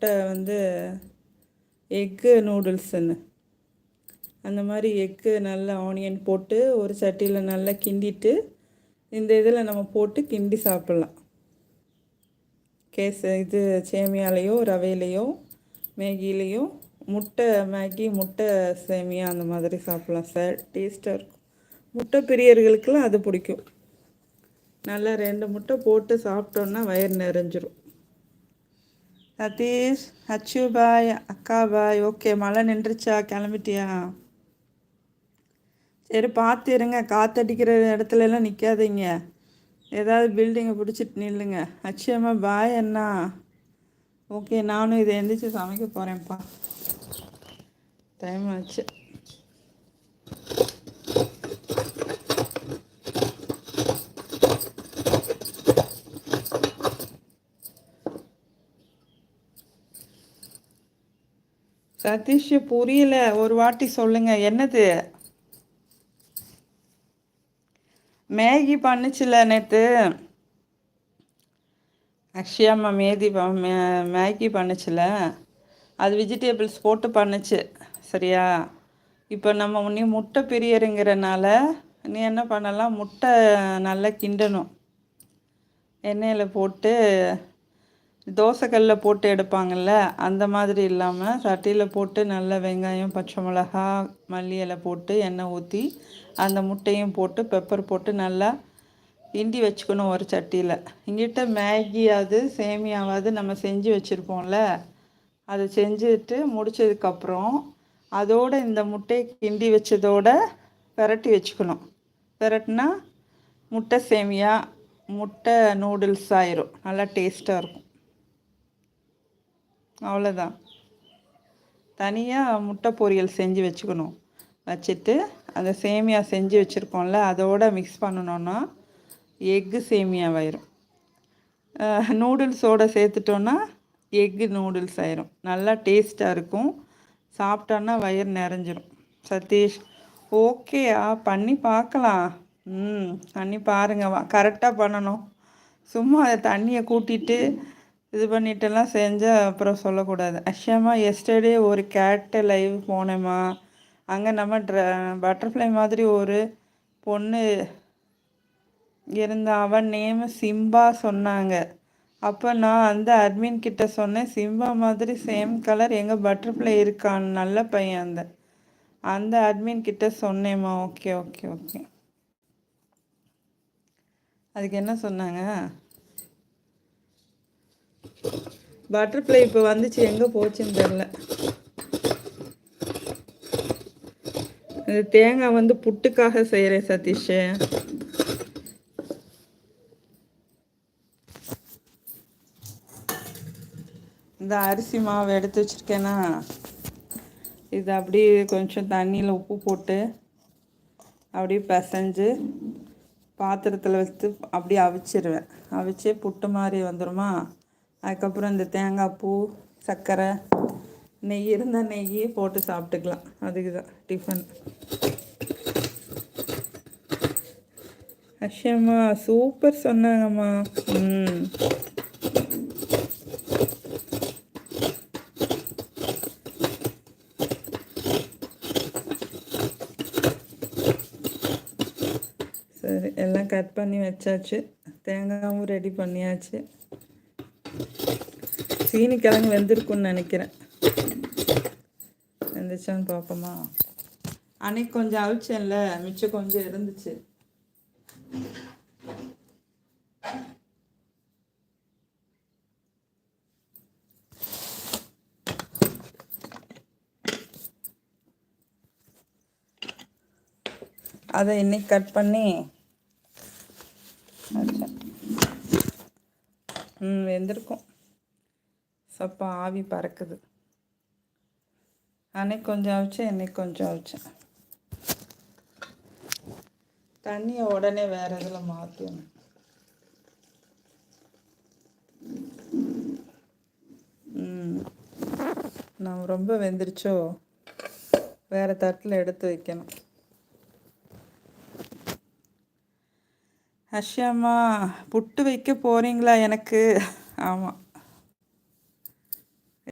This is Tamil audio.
முட்டை வந்து எக்கு நூடுல்ஸுன்னு. அந்த மாதிரி எக்கு நல்லா ஆனியன் போட்டு ஒரு சட்டியில் நல்லா கிண்டிட்டு இந்த இதில் நம்ம போட்டு கிண்டி சாப்பிட்லாம். இது சேமியாலேயோ ரவையிலையோ மேகிலேயோ முட்டை மேகி முட்டை சேமியா அந்த மாதிரி சாப்பிட்லாம் சார். டேஸ்ட்டாக இருக்கும். முட்டை பிரியர்களுக்கெல்லாம் அது பிடிக்கும். நல்லா 2 முட்டை போட்டு சாப்பிட்டோன்னா வயிறு நிறைஞ்சிரும். சதீஷ், அச்சு பாய், அக்கா பாய். ஓகே, மழை நின்றுச்சா? கிளம்பிட்டியா? சரி, பார்த்து இருங்க. காற்றடிக்கிற இடத்துலலாம் நிற்காதீங்க. ஏதாவது பில்டிங்கை பிடிச்சிட்டு நில்லுங்க. அச்சயம்மா பாய் அண்ணா. ஓகே, நானும் இதை எந்திரிச்சு சமைக்க போகிறேன்ப்பா. டைம் ஆச்சு. சதீஷ் புரியல, ஒரு வாட்டி சொல்லுங்க. என்னது? மேகி பண்ணுச்சுல நேற்று அக்ஷயாம்மா. மேகி பண்ணுச்சுல, அது வெஜிடேபிள்ஸ் போட்டு பண்ணுச்சு. சரியா? இப்போ நம்ம நீ முட்டை பிரியருங்கிறனால நீ என்ன பண்ணலாம், முட்டை நல்லா கிண்டணும். எண்ணெயில் போட்டு தோசைக்கல்லில் போட்டு எடுப்பாங்கள்ல, அந்த மாதிரி இல்லாமல் சட்டியில் போட்டு நல்லா வெங்காயம் பச்சை மிளகா மல்லி இலை போட்டு எண்ணெய் ஊற்றி அந்த முட்டையும் போட்டு பெப்பர் போட்டு நல்லா கிண்டி வச்சுக்கணும் ஒரு சட்டியில். இங்கிட்ட மேகியாவது சேமியாவது நம்ம செஞ்சு வச்சுருப்போம்ல, அதை செஞ்சுட்டு முடித்ததுக்கப்புறம் அதோடு இந்த முட்டையை கிண்டி வச்சதோட பெரட்டி வச்சுக்கணும். பெரட்டினா முட்டை சேமியா முட்டை நூடுல்ஸ் ஆயிரும். நல்லா டேஸ்ட்டாக இருக்கும். அவ்வளோதான். தனியாக முட்டை பொரியல் செஞ்சு வச்சுக்கணும். வச்சுட்டு அந்த சேமியா செஞ்சு வச்சுருக்கோம்ல, அதோடு மிக்ஸ் பண்ணணுன்னா எக்கு சேமியாவாயிரும். நூடுல்ஸோடு சேர்த்துட்டோன்னா எக்கு நூடுல்ஸ் ஆயிரும். நல்லா டேஸ்ட்டாக இருக்கும். சாப்பிட்டோன்னா வயிறு நிறைஞ்சிரும். சதீஷ், ஓகேயா, பண்ணி பார்க்கலாம். பண்ணி பாருங்க. கரெக்டாக பண்ணணும். சும்மா அதை தண்ணியை கூட்டிட்டு இது பண்ணிட்டெல்லாம் செஞ்சால் அப்புறம் சொல்லக்கூடாது. அஷ்யமா, எஸ்டர்டே ஒரு கேட்டு லைவ் போனேம்மா. அங்கே நம்ம பட்டர்ஃப்ளை மாதிரி ஒரு பொண்ணு இருந்தா. அவன் நேம் சிம்பா சொன்னாங்க. அப்போ நான் அந்த அட்மின் கிட்ட சொன்னேன், சிம்பா மாதிரி சேம் கலர் எங்கள் பட்டர்ஃப்ளை இருக்கான், நல்ல பையன். அந்த அட்மின் கிட்ட சொன்னேம்மா. Okay okay okay. அதுக்கு என்ன சொன்னாங்க? பட்டர்ஃப்ளை இப்போ வந்துச்சு, எங்கே போச்சுன்னு தெரில. இந்த தேங்காய் வந்து புட்டுக்காக செய்கிறேன் சதீஷ். இந்த அரிசி மாவு எடுத்து வச்சுருக்கேன்னா, இது அப்படியே கொஞ்சம் தண்ணியில் உப்பு போட்டு அப்படியே பிசைஞ்சு பாத்திரத்தில் வச்சு அப்படியே அவிச்சிருவேன். அவிச்சு புட்டு மாதிரி வந்துடுமா. அதுக்கப்புறம் இந்த தேங்காய் பூ சர்க்கரை நெய் இருந்தால் நெய்யே போட்டு சாப்பிட்டுக்கலாம். அதுக்கு தான் டிஃபன். அஷ்யம்மா சூப்பர் சொன்னாங்கம்மா. சரி, எல்லாம் கட் பண்ணி வச்சாச்சு. தேங்காயும் ரெடி பண்ணியாச்சு. சீனி கிழங்கு வெந்திருக்குன்னு நினைக்கிறேன். வெந்துச்சான்னு பார்ப்போமா? அன்னைக்கு கொஞ்சம் அவிச்சேன்ல, மிச்சம் கொஞ்சம் இருந்துச்சு. அதை இன்னைக்கு கட் பண்ணி வெந்திருக்கும். சப்பா ஆவி பறக்குது. அன்னைக்கு கொஞ்சம் அவிச்சேன், இன்னைக்கு கொஞ்சம் அவிச்சேன். தண்ணியை உடனே வேறு இதில் மாற்றணும். நான் ரொம்ப வெந்துருச்சோ, வேறு தட்டில் எடுத்து வைக்கணும். அஷ்யாம்மா, புட்டு வைக்க போகிறீங்களா எனக்கு? ஆமாம்,